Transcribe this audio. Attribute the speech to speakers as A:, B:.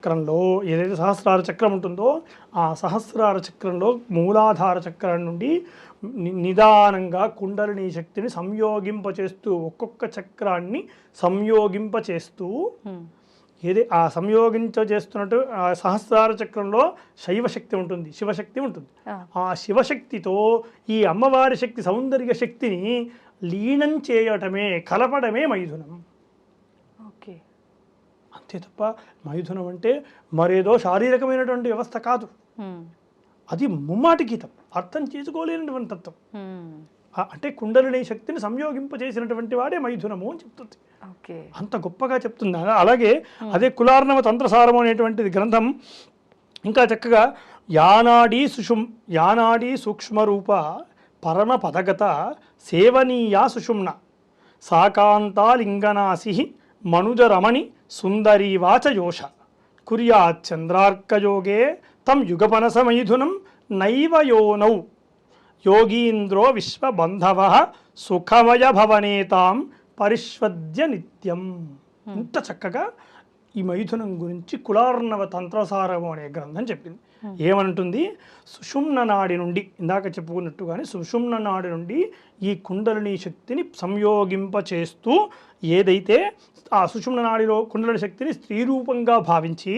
A: చక్రంలో ఏదైతే సహస్రార చక్రం ఉంటుందో ఆ సహస్రార చక్రంలో మూలాధార చక్రం నుండి నిదానంగా కుండలిని శక్తిని సంయోగింపచేస్తూ ఒక్కొక్క చక్రాన్ని సంయోగింపచేస్తూ ఆ సంయోగించేస్తున్నట్టు ఆ సహస్రార చక్రంలో శైవశక్తి ఉంటుంది, శివశక్తి ఉంటుంది. ఆ శివశక్తితో ఈ అమ్మవారి శక్తి సౌందర్య శక్తిని లీనం చేయటమే, కలపడమే మైథునం.
B: ఓకే,
A: అంతే తప్ప మైథునం అంటే మరేదో శారీరకమైనటువంటి వ్యవస్థ కాదు. అది ముమ్మాటి గీతం, అర్థం చేసుకోలేనటువంటి తత్వం. అంటే కుండలిని శక్తిని సంయోగింపజేసినటువంటి వాడే మైథునము అని చెప్తుంది. అంత గొప్పగా చెప్తుంది. అలాగే అదే కులార్ణవ తంత్రసారము అనేటువంటిది గ్రంథం ఇంకా చక్కగా యానాడీ సూక్ష్మరూప పరమ పదగత సేవనీయా సుషుమ్న సాకాంతాలింగనాసి మనుజరమణి సుందరీవాచ యోష కుర్యాచంద్రార్కయోగే తం యుగపనసమైథునం నైవ యోనౌ యోగీంద్రో విశ్వబంధవ సుఖమయ భవనేతాం పరిష్వద్య నిత్యం. ఇంత చక్కగా ఈ మైథునం గురించి కులార్ణవ తంత్రసారము అనే గ్రంథం చెప్పింది. ఏమంటుంది? సుషుమ్న నాడి నుండి, ఇందాక చెప్పుకున్నట్టుగానే సుషుమ్న నాడి నుండి ఈ కుండలిని శక్తిని సంయోగింపచేస్తూ ఏదైతే ఆ సుషుమ్న నాడిలో కుండలిని శక్తిని స్త్రీ రూపంగా భావించి